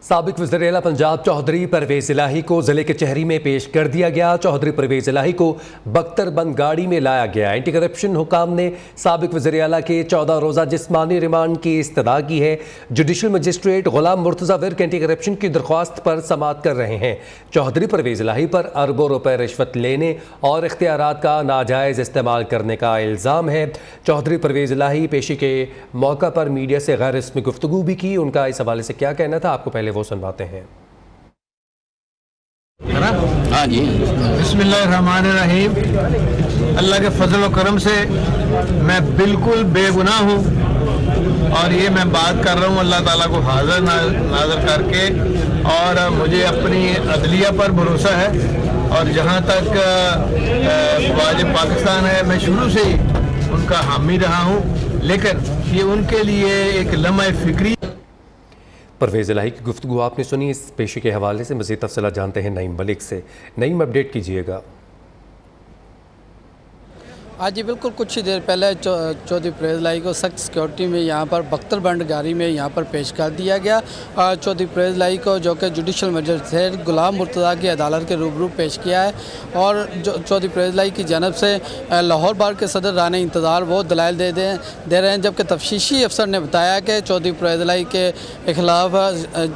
साबिक वज़ीर-ए-आला पंजाब चौधरी परवेज़ इलाही को ज़िले के चहरी में पेश कर दिया गया। चौधरी परवेज़ इलाही को बख्तरबंद गाड़ी में लाया गया। एंटी करप्शन हुकाम ने साबिक वज़ीर-ए-आला के 14 रोज़ा जिस्मानी रिमांड की इस्तदा की है। जुडिशल मजिस्ट्रेट गुलाम मुर्तज़ा विर्क एंटी करप्शन की दरख्वास्त पर समाअत कर रहे हैं। चौधरी परवेज़ इलाही पर अरबों रुपए रिश्वत लेने और इख्तियारात का नाजायज़ इस्तेमाल करने का इल्ज़ाम है। चौधरी परवेज़ इलाही पेशी के मौका पर मीडिया से गैर रस्मी गुफ्तगू भी की। उनका इस हवाले से क्या कहना था, आपको पहले वो सुनवाते हैं। हाँ जी, बिस्मिल्लाहिर्रहमानिर्रहीम। अल्लाह के फजल व करम से मैं बिल्कुल बेगुनाह हूँ और ये मैं बात कर रहा हूँ अल्लाह ताला को हाजिर नाज़र करके, और मुझे अपनी अदलिया पर भरोसा है। और जहाँ तक वाजिब पाकिस्तान है, मैं शुरू से ही उनका हामी रहा हूँ, लेकिन ये उनके लिए एक लम्हा फिक्री। परवेज़ इलाही की गुफ्तगू आपने सुनी। इस पेशी के हवाले से मज़ीद तफ़सीलात जानते हैं नईम मलिक से। नईम, अपडेट कीजिएगा। आज जी बिल्कुल कुछ ही देर पहले चौधरी परवेज़ इलाही को सख्त सिक्योरिटी में यहाँ पर बख्तरबंद गाड़ी में यहाँ पर पेश कर दिया गया। चौधरी परवेज़ इलाही को जो कि जुडिशल मजिस्ट्रेट गुलाम मुर्तज़ा की अदालत के रूबरू पेश किया है, और चौधरी परवेज़ इलाही की जानब से लाहौर बार के सदर राना इंतज़ार वो दलाइल दे रहे हैं, जबकि तफ्तीशी अफसर ने बताया कि चौधरी परवेज़ इलाही के ख़िलाफ़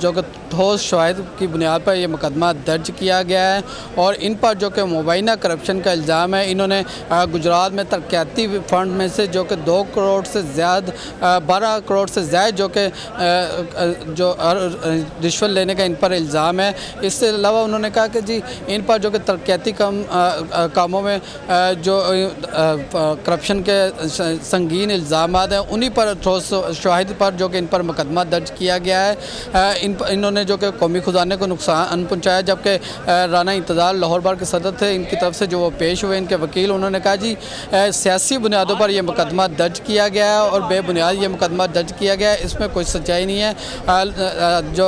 जो कि ठोस शवाहिद की बुनियाद पर यह मुकदमा दर्ज किया गया है, और इन पर जो कि मुबैना करप्शन का इल्ज़ाम है। इन्होंने गुजरात में तरक्याती फंड में से जो कि 2 करोड़ से ज़्यादा 12 करोड़ से ज़्यादा जो कि जो रिश्वत लेने का इन पर इल्ज़ाम है। इससे अलावा उन्होंने कहा कि जी इन पर जो कि तरक्याती कामों में जो करप्शन के संगीन इल्ज़ाम हैं, उन्हीं पर ठोस शवाहिद पर जो कि इन पर मुकदमा दर्ज किया गया है। इन्होंने जो कि कौमी ख़जाने को नुकसान पहुँचाया, जबकि राना इंतज़ार लाहौर बार के सदर थे, इनकी तरफ से जो वो पेश हुए इनके वकील, उन्होंने कहा जी सियासी बुनियादों पर यह मुकदमा दर्ज किया गया है और बेबुनियाद ये मुकदमा दर्ज किया गया है, इसमें कोई सच्चाई नहीं है। जो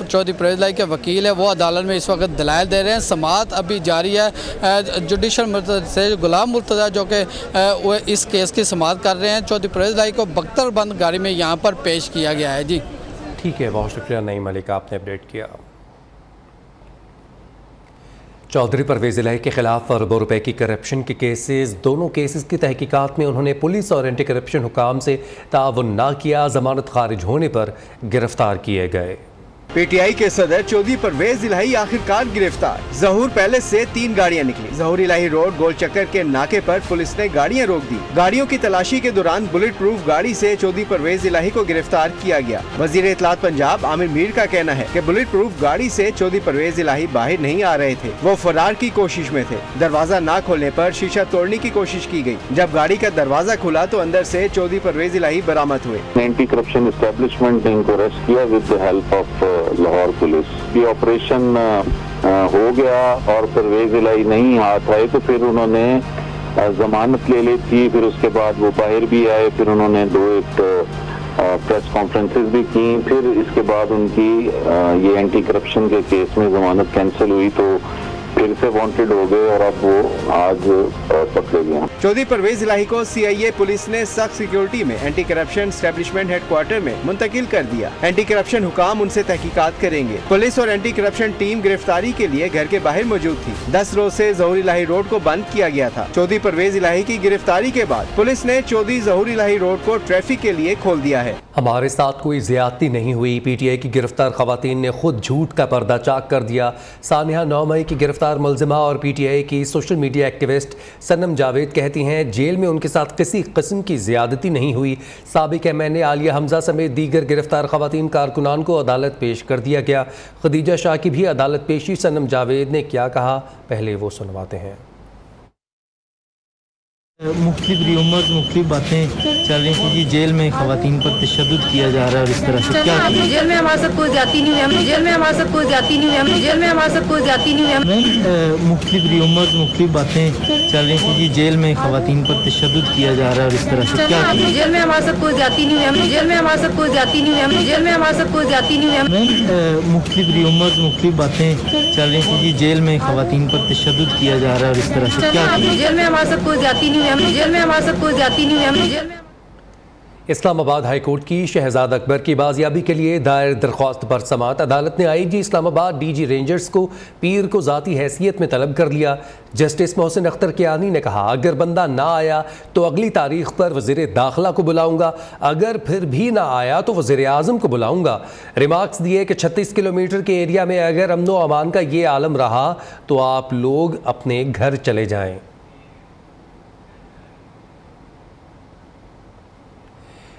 चौधरी परवेज़ इलाही के वकील है वो अदालत में इस वक्त दलाइल दे रहे हैं। समाअत अभी जारी है। जुडिशल मजिस्ट्रेट गुलाम मुर्तज़ा जो कि वो इस केस की समाअत कर रहे हैं। चौधरी परवेज़ इलाही को बख्तरबंद गाड़ी में यहाँ पर पेश किया गया है। जी ठीक है, बहुत शुक्रिया नईम मलिक, आपने अपडेट किया। चौधरी परवेज़ इलाही के खिलाफ अरबों रुपए की करप्शन के केसेस, दोनों केसेस की तहकीकात में उन्होंने पुलिस और एंटी करप्शन हुकाम से ताउन न किया। जमानत खारिज होने पर गिरफ्तार किए गए। पीटीआई के सदर चौधरी परवेज़ इलाही आखिरकार गिरफ्तार। ज़हूर पैलेस से 3 गाड़ियां निकली। ज़हूर इलाही रोड गोल चक्कर के नाके पर पुलिस ने गाड़ियां रोक दी। गाड़ियों की तलाशी के दौरान बुलेट प्रूफ गाड़ी से चौधरी परवेज़ इलाही को गिरफ्तार किया गया। वज़ीर इत्तलात पंजाब आमिर मीर का कहना है कि बुलेट प्रूफ गाड़ी से चौधरी परवेज़ इलाही बाहर नहीं आ रहे थे, वो फरार की कोशिश में थे। दरवाजा न खोलने पर शीशा तोड़ने की कोशिश की गयी। जब गाड़ी का दरवाजा खुला तो अंदर से चौधरी परवेज़ इलाही बरामद हुए। एंटी करप्शन एस्टेब्लिशमेंट ने इनको अरेस्ट किया with the help of Lahore police. ये ऑपरेशन हो गया और परवेज़ इलाही नहीं हाथ आए तो फिर उन्होंने जमानत ले ली थी। फिर उसके बाद वो बाहर भी आए, फिर उन्होंने 2 प्रेस कॉन्फ्रेंसेस भी की। फिर इसके बाद उनकी ये एंटी करप्शन के केस में जमानत कैंसिल हुई तो फिर से वांटेड हो गए और अब वो आज पकड़े गए। चौधरी परवेज़ इलाही को सीआईए पुलिस ने सख्त सिक्योरिटी में एंटी करप्शन एस्टेब्लिशमेंट हेडक्वार्टर में मुंतकिल कर दिया। एंटी करप्शन हुकाम उनसे तहकीकात करेंगे। पुलिस और एंटी करप्शन टीम गिरफ्तारी के लिए घर के बाहर मौजूद थी। 10 रोज से ज़हूर इलाही रोड को बंद किया गया था। चौधरी परवेज़ इलाही की गिरफ्तारी के बाद पुलिस ने चौधरी ज़हूर इलाही रोड को ट्रैफिक के लिए खोल दिया है। हमारे साथ कोई ज्यादती नहीं हुई। पीटीआई की गिरफ्तार खवातीन ने खुद झूठ का पर्दा चाक कर दिया। सानिया 9 मई की गिरफ्तार मुलजिमा और पीटीआई की सोशल मीडिया एक्टिविस्ट सनम जावेद कहती हैं जेल में उनके साथ किसी किस्म की ज्यादती नहीं हुई। साबिक एमएनए आलिया हमजा समेत दीगर गिरफ्तार खवातीन कारकुनान को अदालत पेश कर दिया गया। खदीजा शाह की भी अदालत पेशी। सनम जावेद ने क्या कहा, पहले वो सुनवाते हैं। मुख्तलिफ रूमर्स मुख्तलिफ बातें चल रही थी कि जेल में खवातीन पर तशद्दुद किया जा रहा है और इस तरह से क्या जेल में हमारे साथ कोई जाती नहीं है। जेल में हमारे साथ कोई जाती नहीं है। जेल में हमारे साथ कोई जाती नहीं है। मुख्तलिफ रूमर्स मुख्तलिफ बातें चल रही थी कि जेल में खवातीन पर तशद्दुद किया जा रहा है और इस तरह से क्या जेल में हमारे साथ कोई जाती नहीं है। जेल में हमारे साथ कोई जाती नहीं है। जेल में हमारे साथ कोई जाती नहीं है। मुख्तलिफ रूमर्स मुख्तलिफ बातें चल रही थी कि जेल में खवातीन पर तशद्दुद किया जा रहा है और इस तरह से क्या जेल में हमारे साथ कोई जाती नहीं है। जेल में हमारे साथ कोई जाती नहीं है। जेल में इस्लामाबाद हाई कोर्ट की शहजाद अकबर की बाजियाबी के लिए दायर दरख्वास्त पर समाअत अदालत ने आईजी इस्लामाबाद डीजी रेंजर्स को पीर को ज़ाती हैसियत में तलब कर लिया। जस्टिस मोहसिन अख्तर कियानी ने कहा, अगर बंदा ना आया तो अगली तारीख पर वज़ीर दाखिला को बुलाऊंगा, अगर फिर भी ना आया तो वज़ीर आज़म को बुलाऊंगा। रिमार्क्स दिए कि 36 किलोमीटर के एरिया में अगर अमन व अमान का ये आलम रहा तो आप लोग अपने घर चले जाएँ।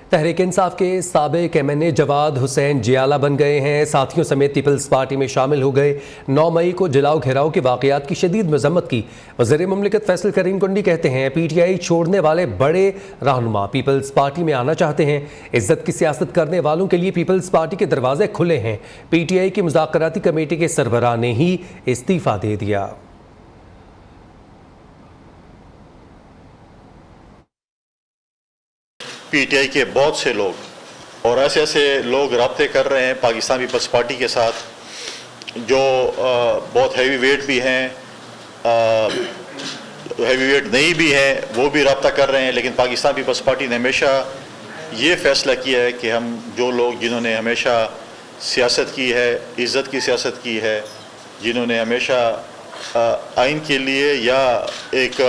तहरीक इंसाफ के साबिक एमएनए जवाद हुसैन जियाला बन गए हैं। साथियों समेत पीपल्स पार्टी में शामिल हो गए। 9 मई को जलाओ घेराव के वाक़यात की शदीद मजम्मत की। वज़ीर मुमलिकत फैसल करीम कुंडी कहते हैं, पीटीआई छोड़ने वाले बड़े रहनुमा पीपल्स पार्टी में आना चाहते हैं। इज्जत की सियासत करने वालों के लिए पीपल्स पार्टी के दरवाजे खुले हैं। पीटीआई की मुज़ाकराती कमेटी के सरबराह ने ही इस्तीफ़ा दे दिया। पीटीआई के बहुत से लोग और ऐसे ऐसे लोग रब्ते कर रहे हैं पाकिस्तान पीपल्स पार्टी के साथ, जो बहुत हैवी वेट भी हैं, हैवी वेट नहीं भी हैं, वो भी रब्ता कर रहे हैं। लेकिन पाकिस्तान पीपल्स पार्टी ने हमेशा ये फ़ैसला किया है कि हम जो लोग जिन्होंने हमेशा सियासत की है, इज़्ज़त की सियासत की है, जिन्होंने हमेशा आइन के लिए या एक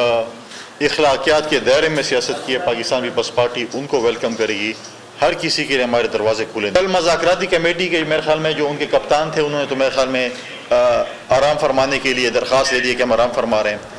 इखलाकियात के दायरे में सियासत की है, पाकिस्तान पीपल्स पार्टी उनको वेलकम करेगी। हर किसी के लिए हमारे दरवाजे खुले। कल मुज़ाकराती कमेटी के मेरे ख्याल में जो उनके कप्तान थे, उन्होंने तो मेरे ख्याल में आराम फरमाने के लिए दरख्वास्त दे दी कि हम आराम फरमा रहे हैं।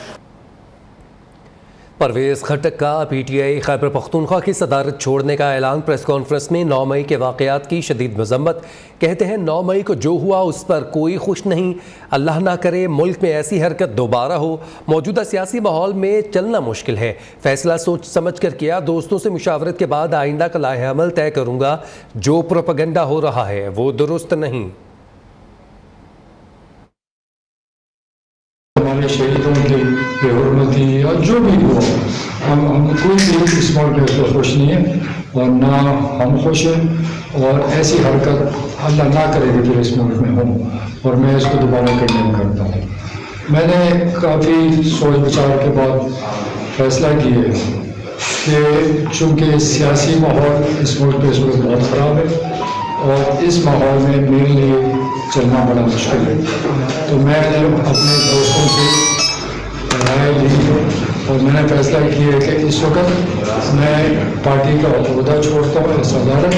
परवेज़ खट्टक का पीटीआई खैबर पख्तूनख्वा की सदारत छोड़ने का ऐलान। प्रेस कॉन्फ्रेंस में 9 मई के वाक़यात की शदीद मजम्मत। कहते हैं 9 मई को जो हुआ उस पर कोई खुश नहीं। अल्लाह ना करे मुल्क में ऐसी हरकत दोबारा हो। मौजूदा सियासी माहौल में चलना मुश्किल है। फैसला सोच समझ कर किया। दोस्तों से मुशावरत के बाद आइंदा का लाहे अमल तय करूँगा। जो प्रोपेगेंडा हो रहा है वो दुरुस्त नहीं। हमारे शहीदों की बेहुरमती या जो भी हुआ, हम कोई भी इस मौके पर खुश नहीं है और ना हम खुश हैं। और ऐसी हरकत अल्लाह ना करे कि फिर इस मुल्क में हो, और मैं इसको दोबारा कंडेम करता हूँ। मैंने काफ़ी सोच विचार के बाद फैसला किया कि चूँकि सियासी माहौल इस मुल्क में इस वक्त बहुत ख़राब है और इस माहौल में मेरे लिए चलना बड़ा मुश्किल है, तो मैंने अपने दोस्तों से राय ली और मैंने फैसला किया है कि इस वक्त मैं पार्टी का ओहदा छोड़ता हूँ सदारत,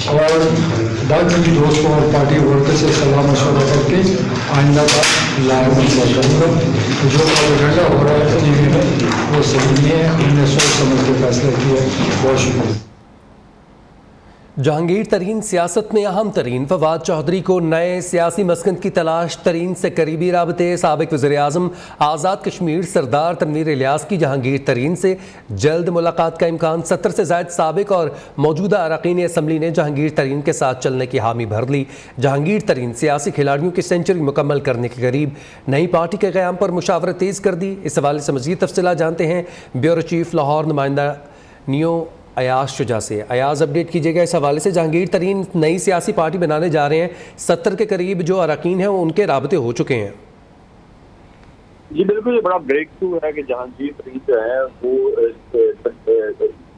और बाकी दोस्तों और पार्टी वर्कर से सलाह मशवरा करके आइंदा का लाइव करूँगा। जो प्रोपेगेंडा हो रहा है टीवी में वो सही नहीं है। हमने सोच समझ के फैसला किया। बहुत शुक्रिया। जहांगीर तरीन सियासत में अहम तरीन। फवाद चौधरी को नए सियासी मस्कन की तलाश। तरीन से करीबी राबते। साबिक वज़ीर आज़म आज़ाद कश्मीर सरदार तनवीर इलियास की जहांगीर तरीन से जल्द मुलाकात का इम्कान। 70 से ज़ायद साबिक और मौजूदा अरकान असम्बली ने जहांगीर तरीन के साथ चलने की हामी भर ली। जहांगीर तरीन सियासी खिलाड़ियों की सेंचुरी मुकम्मल करने के करीब। नई पार्टी के क़याम पर मुशावरत तेज़ कर दी। इस हवाले से मज़ीद तफसीलात जानते हैं ब्यूरो चीफ लाहौर नुमाइंदा नियो अयाज शुजा से। अयाज, अपडेट कीजिएगा इस हवाले से। जहांगीर तरीन नई सियासी पार्टी बनाने जा रहे हैं। 70 के करीब जो अरकान हैं उनके राबते हो चुके हैं। जी बिल्कुल, ये बड़ा ब्रेक थ्रू है कि जहांगीर तरीन जो है वो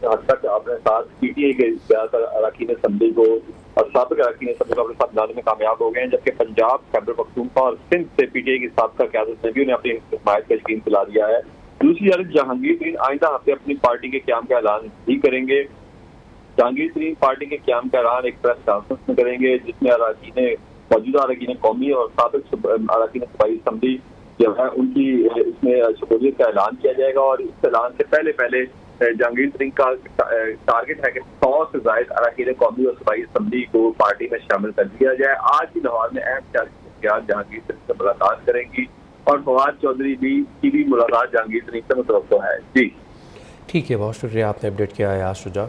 हद तक अपने साथ पीटीआई के अरकान असम्बली को और साबिक अरकान असम्बली को अपने साथ लाने में कामयाब हो गए हैं, जबकि पंजाब, खैबर पख्तूनख्वा और सिंध से पीटीआई की साबिका क़यादत ने भी उन्हें अपनी हिमायत का यकीन दिला दिया है। दूसरी तरफ जहांगीर तरीन आइंदा हफ्ते अपनी पार्टी के क़याम का ऐलान भी करेंगे। जहांगीर तरीन पार्टी के क़याम का ऐलान एक प्रेस कॉन्फ्रेंस में करेंगे, जिसमें मौजूदा अरकान कौमी और साबिक अरकान सूबाई असम्बली जो है उनकी इसमें शमूलियत का ऐलान किया जाएगा। और इस ऐलान से पहले जहांगीर तरीन का टारगेट है कि 100 से ज़ायद अरकान कौमी और सूबाई असम्बली को पार्टी में शामिल कर दिया जाए। आज भी लाहौर में अहम सियासी जहांगीर तरीन से मुलाकात करेंगी और फवाद चौधरी की भी मुलाकात जहांगीर तरीन से मुतवक्को है। जी ठीक है, बहुत शुक्रिया आपने अपडेट किया है शुजा।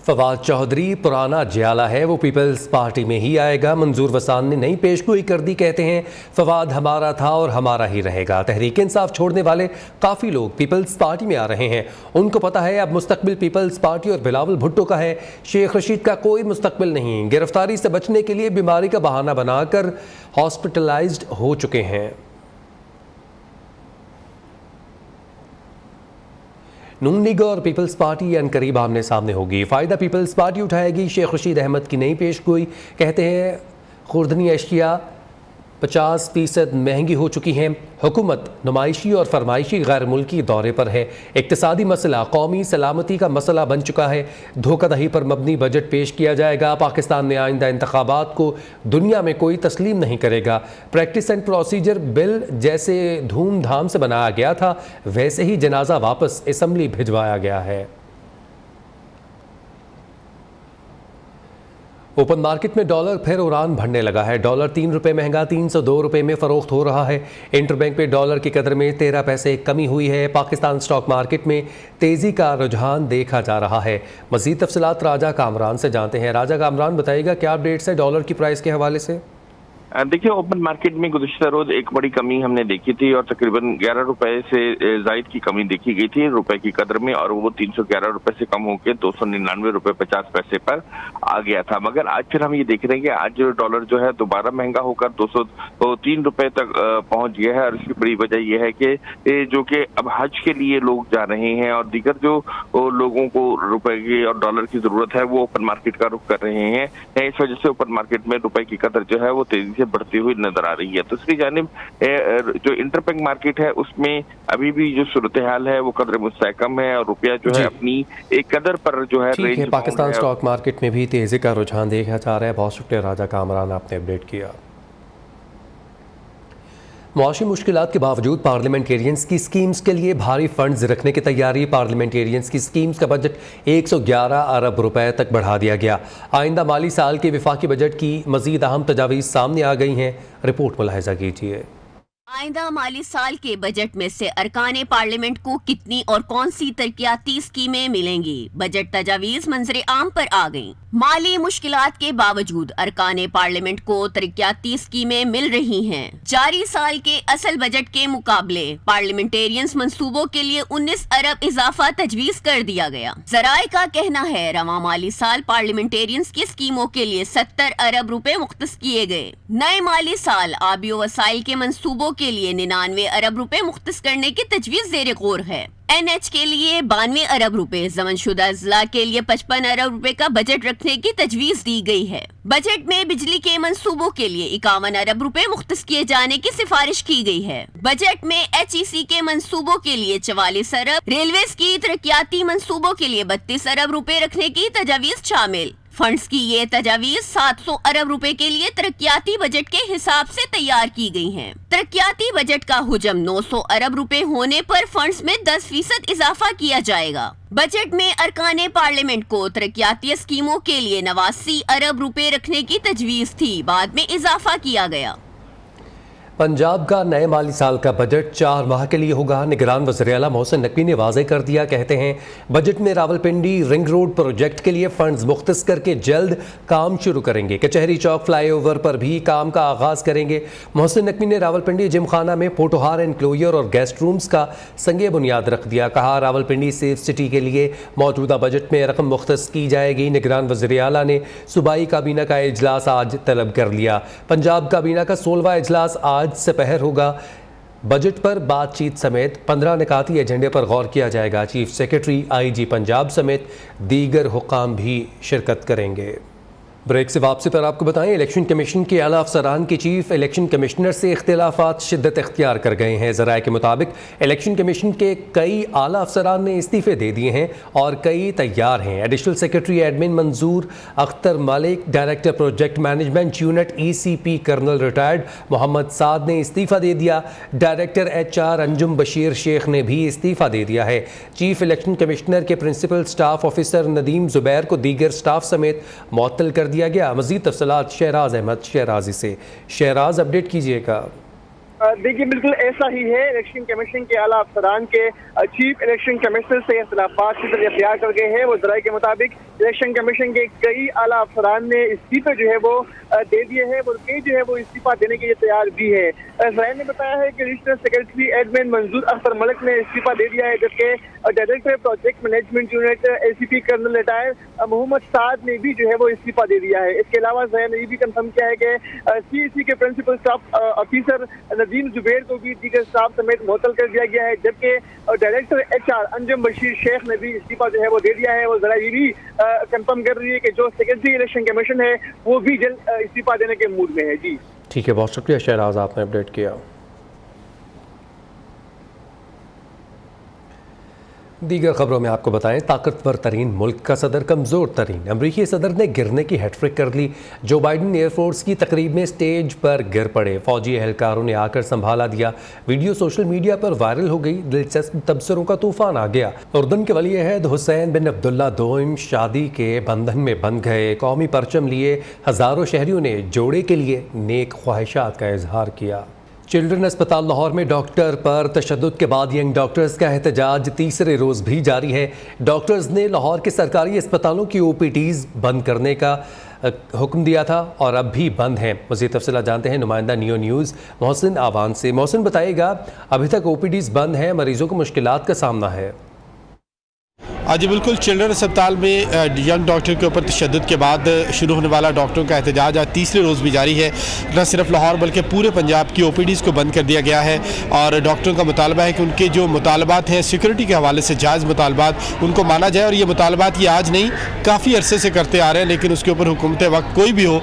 फवाद चौधरी पुराना जियाला है, वो पीपल्स पार्टी में ही आएगा। मंजूर वसान ने नई पेशगोई कर दी। कहते हैं फवाद हमारा था और हमारा ही रहेगा। तहरीक इंसाफ छोड़ने वाले काफ़ी लोग पीपल्स पार्टी में आ रहे हैं। उनको पता है अब मुस्तकबिल पीपल्स पार्टी और बिलावल भुट्टो का है। शेख रशीद का कोई मुस्तकबिल नहीं। गिरफ्तारी से बचने के लिए बीमारी का बहाना बनाकर हॉस्पिटलाइज्ड हो चुके हैं। नून लीग और पीपल्स पार्टी अनकरीब आमने सामने होगी। फ़ायदा पीपल्स पार्टी उठाएगी। शेख रशीद अहमद की नई पेशगोई, कहते हैं खुर्दनी अशिया 50% महंगी हो चुकी हैं। हुकूमत नुमाइशी और फरमाइशी गैर मुल्की दौरे पर है। इक्तिसादी मसला कौमी सलामती का मसला बन चुका है। धोखाधड़ी पर मबनी बजट पेश किया जाएगा। पाकिस्तान में आइंदा इंतखाबात को दुनिया में कोई तस्लीम नहीं करेगा। प्रैक्टिस एंड प्रोसीजर बिल जैसे धूमधाम से बनाया गया था, वैसे ही जनाजा वापस असम्बली भिजवाया गया है। ओपन मार्केट में डॉलर फिर उड़ान भरने लगा है। डॉलर 3 रुपये महंगा 302 रुपये में फ़रोख्त हो रहा है। इंटरबैंक में डॉलर की कदर में 13 पैसे कमी हुई है। पाकिस्तान स्टॉक मार्केट में तेज़ी का रुझान देखा जा रहा है। मज़ीद तफसीलात राजा कामरान से जानते हैं। राजा कामरान, बताइएगा क्या अपडेट्स है डॉलर की प्राइस के हवाले से? देखिए, ओपन मार्केट में गुज़िश्ता रोज एक बड़ी कमी हमने देखी थी और तकरीबन 11 रुपए से जायद की कमी देखी गई थी रुपए की कदर में, और वो 311 रुपए से कम होकर 299 रुपए 50 पैसे पर आ गया था। मगर आज फिर हम ये देख रहे हैं कि आज डॉलर जो है दोबारा महंगा होकर 203 रुपए तक पहुंच गया है। और इसकी बड़ी वजह यह है कि जो कि अब हज के लिए लोग जा रहे हैं और दीगर जो लोगों को रुपए की और डॉलर की जरूरत है वो ओपन मार्केट का रुख कर रहे हैं। इस वजह से ओपन मार्केट में रुपए की कदर जो है वो तेजी बढ़ती हुई नजर आ रही है। दूसरी जानिब जो इंटरबैंक मार्केट है उसमें अभी भी जो सूरत हाल है वो कदर मुस्तहकम है और रुपया जो है अपनी एक कदर पर जो है रेंज। पाकिस्तान स्टॉक मार्केट में भी तेजी का रुझान देखा जा रहा है। बहुत शुक्रिया राजा कामरान, आपने अपडेट किया। मुआशी मुश्किलात के बावजूद पार्लियामेंटेरियंस की स्कीम्स के लिए भारी फंड्स रखने की तैयारी। पार्लियामेंटेरियंस की स्कीम्स का बजट 111 अरब रुपए तक बढ़ा दिया गया। आइंदा माली साल के विफाकी बजट की मजीद अहम तजावीज़ सामने आ गई हैं। रिपोर्ट मुलाहिजा कीजिए। आइंदा माली साल के बजट में से अरकाने पार्लियामेंट को कितनी और कौन सी तरक्याती स्कीमें मिलेंगी? बजट तजावीज़ मंजरे आम पर आ गईं। माली मुश्किलात के बावजूद अरकाने पार्लियामेंट को तरक्याती स्कीमें मिल रही हैं। जारी साल के असल बजट के मुकाबले पार्लियामेंटेरियंस मंसूबों के लिए 19 अरब इजाफा तजवीज कर दिया गया। जराए का कहना है रवा माली साल पार्लियामेंटेरियंस की स्कीमों के लिए 70 अरब रुपए मुख्तस किए गए। नए माली साल आबी वसाइल के मंसूबों के लिए 99 अरब रुपए मुख्तस करने की तजवीज ज़ेर गौर है। NH के लिए 92 अरब रुपए, जमनशुदा अजला के लिए 55 अरब रुपए का बजट रखने की तजवीज दी गई है। बजट में बिजली के मंसूबों के लिए 51 अरब रुपए मुख्तस किए जाने की सिफारिश की गई है। बजट में HEC के मंसूबों के लिए 44 अरब, रेलवेज की तरक्याती मंसूबों के लिए 32 अरब रुपए रखने की तजावीज शामिल। फंड्स की ये तजावीज 700 अरब रुपए के लिए तरक्याती बजट के हिसाब से तैयार की गई हैं। तरक्याती बजट का हुजम 900 अरब रुपए होने पर फंड्स में 10% इजाफा किया जाएगा। बजट में अरकाने पार्लियामेंट को तरक्याती स्कीमों के लिए 89 अरब रुपए रखने की तजवीज थी, बाद में इजाफा किया गया। पंजाब का नए माली साल का बजट 4 माह के लिए होगा। निगरान वज़ीर-ए-आला मोहसिन नकवी ने वाज़ेह कर दिया। कहते हैं बजट में रावलपिंडी रिंग रोड प्रोजेक्ट के लिए फंड्स मुख्तस करके जल्द काम शुरू करेंगे। कचहरी चौक फ्लाईओवर पर भी काम का आगाज़ करेंगे। मोहसिन नकवी ने रावलपिंडी जिमखाना में पोटोहार एनक्लोजर और गेस्ट रूम्स का संगे बुनियाद रख दिया। कहा रावलपिंडी सेफ सिटी के लिए मौजूदा बजट में रकम मुख्तस की जाएगी। निगरान वज़ीर-ए-आला ने सूबाई काबीना का इजलास आज तलब कर लिया। पंजाब काबीना का 16वां इजलास आज से पहर होगा। बजट पर बातचीत समेत 15 निकाती एजेंडे पर गौर किया जाएगा। चीफ सेक्रेटरी IG पंजाब समेत दीगर हुक्काम भी शिरकत करेंगे। ब्रेक से वापसी पर आपको बताएं, इलेक्शन कमीशन के आला अफसरान के चीफ इलेक्शन कमिश्नर से इख्तिलाफात शिद्दत इख्तियार कर गए हैं। ज़राए के मुताबिक इलेक्शन कमीशन के कई आला अफसरान ने इस्तीफ़े दे दिए हैं और कई तैयार हैं। Additional secretary admin Manzoor Akhtar Malik, director project management unit ECP colonel retired Mohammad Saad ने इस्तीफ़ा दे दिया। डायरेक्टर HR अंजुम बशीर शेख ने भी इस्तीफ़ा दे दिया है। चीफ इलेक्शन कमिश्नर के principal staff officer Nadeem Zubair को दीगर स्टाफ समेत मुअत्तल कर दिया गया। मज़ीद तफसीलात शहराज अहमद शहराजी से। शहराज, अपडेट कीजिएगा। देखिए, बिल्कुल ऐसा ही है। इलेक्शन कमीशन के आला अफसरान के चीफ इलेक्शन कमिश्नर से इख्तिलाफात की तरफ इख्तियार कर गए हैं। वो ज़राए के मुताबिक इलेक्शन कमीशन के कई आला अफसरान ने इस्तीफे जो है वो दे दिए हैं और कई जो है वो इस्तीफा देने के लिए तैयार भी है। ज़राए ने बताया है कि additional secretary admin Manzoor Akhtar Malik ने इस्तीफा दे दिया है, जबकि director project management unit ACP colonel retired Mohammad Saad ने भी जो है वो इस्तीफा दे दिया है। इसके अलावा जया ने ये भी कंफर्म किया है कि CAC के principal staff officer Nadeem Zubair को भी दीगर स्टाफ समेत मुअत्तल कर दिया गया है, जबकि डायरेक्टर HR अंजम बशीर शेख ने भी इस्तीफा जो है वो दे दिया है। वो जरा ये भी कंफर्म कर रही है कि जो सेक्रेटरी इलेक्शन कमीशन है वो भी जल्द इस्तीफा देने के मूड में है। जी ठीक है, बहुत शुक्रिया शहनाज, आपने अपडेट किया। दीगर खबरों में आपको बताएं, ताकतवर तरीन मुल्क का सदर कमज़ोर तरीन। अमरीकी सदर ने गिरने की हैट्रिक कर ली। जो बाइडन एयरफोर्स की तकरीब में स्टेज पर गिर पड़े, फौजी एहलकारों ने आकर संभाला दिया। वीडियो सोशल मीडिया पर वायरल हो गई। दिलचस्प तबसरों का तूफान आ गया। उर्दन के वली अहद हुसैन बिन अब्दुल्ला दोइम शादी के बंधन में बंध गए। कौमी परचम लिए हज़ारों शहरियों ने जोड़े के लिए नेक ख्वाहिशात का इजहार किया। चिल्ड्रन अस्पताल लाहौर में डॉक्टर पर तशद्दुद के बाद यंग डॉक्टर्स का एहतजाज तीसरे रोज़ भी जारी है। डॉक्टर्स ने लाहौर के सरकारी अस्पतालों की OPDs बंद करने का हुक्म दिया था और अब भी बंद हैं। मज़ीद तफसीलात जानते हैं नुमाइंदा नियो न्यूज़ मोहसिन आवान से। मोहसिन बताइएगा, अभी तक OPDs बंद हैं, मरीजों को मुश्किलात का सामना है। जी बिल्कुल, चिल्ड्रन अस्पताल में यंग डॉक्टर के ऊपर तशद्दुद के बाद शुरू होने वाला डॉक्टरों का एहतजाज आज तीसरे रोज़ भी जारी है। न सिर्फ लाहौर बल्कि पूरे पंजाब की OPDs को बंद कर दिया गया है और डॉक्टरों का मुतालबा है कि उनके जो मुतालबात हैं सिक्योरिटी के हवाले से जायज़ मुतालबात उनको माना जाए। और ये मुतालबात ये आज नहीं काफ़ी अरसे से करते आ रहे हैं, लेकिन उसके ऊपर हुकूमत वक्त कोई भी हो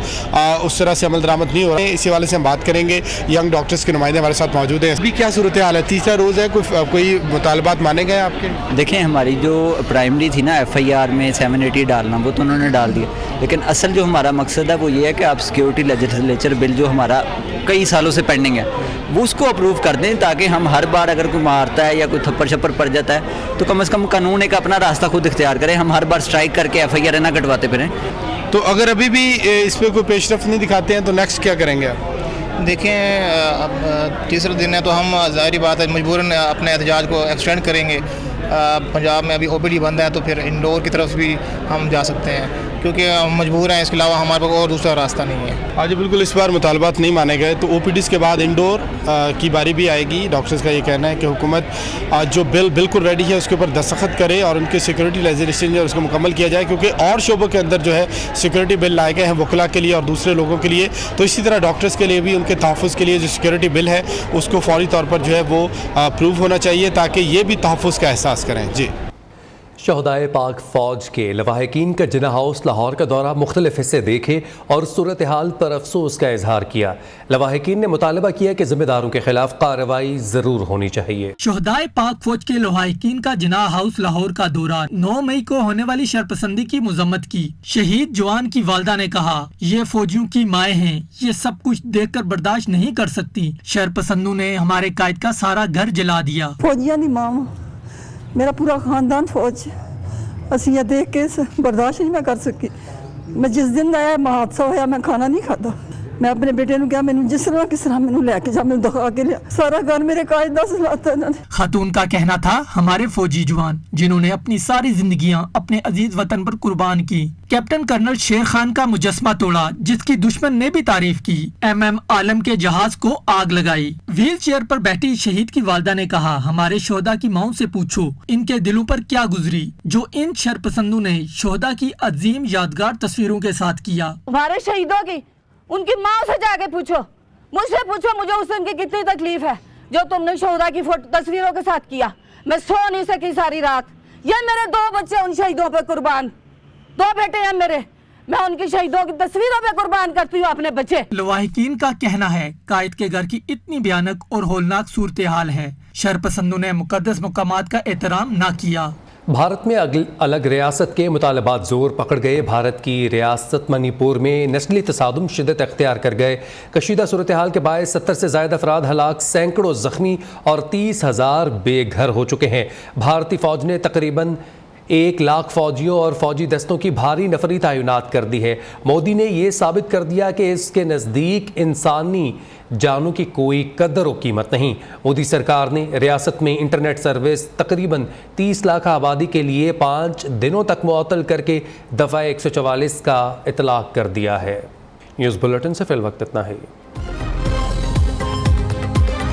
उस तरह से अमल दरामद नहीं हो रहा है। इसी हवाले से हम बात करेंगे, यंग डॉक्टर्स के नुमाइंदे हमारे साथ मौजूद हैं। अभी क्या सूरत हाल है? तीसरा रोज़ है, कोई मुतालबात माने गए आपके? देखें, हमारी जो प्राइमरी थी ना FIR में 780 डालना, वो तो उन्होंने डाल दिया, लेकिन असल जो हमारा मकसद है वो ये है कि आप सिक्योरिटी लेजिस्लेचर बिल जो हमारा कई सालों से पेंडिंग है वो उसको अप्रूव कर दें, ताकि हम हर बार अगर कोई मारता है या कोई थप्पड़ छप्पड़ पड़ जाता है तो कम से कम कानून एक अपना रास्ता खुद इख्तियार करें। हम हर बार स्ट्राइक करके FIR ना कटवाते फिरें। तो अगर अभी भी इस पर कोई पेशरफ नहीं दिखाते हैं तो नेक्स्ट क्या करेंगे आप? देखें, अब तीसरा दिन है तो हम ज़ाहिर बात है मजबूरन अपने एहतजाज को एक्सटेंड करेंगे। पंजाब में अभी OPD बंद है तो फिर इंडोर की तरफ भी हम जा सकते हैं, क्योंकि हम मजबूर हैं। इसके अलावा हमारे पास और दूसरा रास्ता नहीं है। आज बिल्कुल इस बार मुतालबात नहीं माने गए तो OPDs के बाद इंडोर की बारी भी आएगी। डॉक्टर्स का ये कहना है कि हुकूमत जो बिल बिल्कुल रेडी है उसके ऊपर दस्तखत करे और उनके सिक्योरिटी लेजिस्लेशन जो उसको मुकम्मल किया जाए, क्योंकि और शोबों के अंदर जो है सिक्योरिटी बिल लाए गए हैं वकला के लिए और दूसरे लोगों के लिए। तो इसी तरह डॉक्टर्स के लिए भी उनके तहफ़्फ़ुज़ के लिए जो सिक्योरिटी बिल है उसको फौरी तौर पर जो है वो अप्रूव होना चाहिए, ताकि ये भी तहफ़्फ़ुज़ का एहसास करें। जी, शहदाए पाक फ़ौज के लवाहिकीन का जिना हाउस लाहौर का दौरा मुख्तलिफ हिस्से देखे और सूरत हाल पर अफसोस का इजहार किया। लवाहिकीन ने मुतालबा किया कि जिम्मेदारों के खिलाफ कार्रवाई जरूर होनी चाहिए। शहदाए पाक फौज के लवाहिकीन का जिना हाउस लाहौर का दौरा 9 मई को होने वाली शरपसंदी की मजम्मत की। शहीद जवान की वालदा ने कहा, ये फौजियों की माएँ हैं, ये सब कुछ देख कर बर्दाश्त नहीं कर सकती। शरपसंदों ने हमारे कायद का सारा घर जला दिया। फौजियां दी मां, मेरा पूरा खानदान फौज, असी ये देख के बर्दाश्त नहीं मैं कर सकी। मैं जिस दिन आया हादसा होया मैं खाना नहीं खाता। मैं अपने बेटे ने कहा, मैंने जिस तरह किस तरह मैंने लैके जा, मैंने दिखा के लिया, सारा घर मेरे कायद दा सलाता इन्होंने। खातून का कहना था, हमारे फौजी जवान जिन्होंने अपनी सारी जिंदगियां अपने अजीज वतन पर कुर्बान की। कैप्टन कर्नल शेर खान का मुजस्मा तोड़ा, जिसकी दुश्मन ने भी तारीफ की। MM आलम के जहाज को आग लगाई। व्हील चेयर पर बैठी शहीद की वालदा ने कहा, हमारे शोहदा की माओं से पूछो इनके दिलों पर क्या गुजरी, जो इन शरपसंदों ने शोहदा की अजीम यादगार तस्वीरों के साथ किया। हमारे शहीदों की उनकी माँ से जाके पूछो, मुझसे पूछो, मुझे उस दिन की कितनी तकलीफ है जो तुमने शोहदा की तस्वीरों के साथ किया। मैं सो नहीं सकी सारी रात। ये मेरे 2 बच्चे उन शहीदों पे कुर्बान, 2 बेटे हैं मेरे, मैं उनकी शहीदों की तस्वीरों पे कुर्बान करती हूँ अपने बच्चे। लवाहिकीन का कहना है, कायद के घर की इतनी भयानक और होलनाक सूरत हाल है, शरपसंदों ने मुकद्दस मुकामात का एहतराम न किया। भारत में अलग रियासत के मुतालबात जोर पकड़ गए। भारत की रियासत मणिपुर में नस्ली तसादुम शिद्दत अख्तियार कर गए। कशीदा सूरत हाल के बायस 70 से ज़ायद अफराद हलाक, सैकड़ों ज़ख्मी और 30,000 बेघर हो चुके हैं। भारतीय फ़ौज ने तकरीबन 1 लाख फ़ौजियों और फ़ौजी दस्तों की भारी नफरी तैनात कर दी है। मोदी ने यह साबित कर दिया कि इसके नज़दीक इंसानी जानों की कोई कदर व कीमत नहीं। मोदी सरकार ने रियासत में इंटरनेट सर्विस तकरीबन 30 लाख आबादी के लिए 5 दिनों तक मुअत्तल करके दफ़ा 144 का इतलाक़ कर दिया है। न्यूज़ बुलेटिन से फिल वक्त इतना है।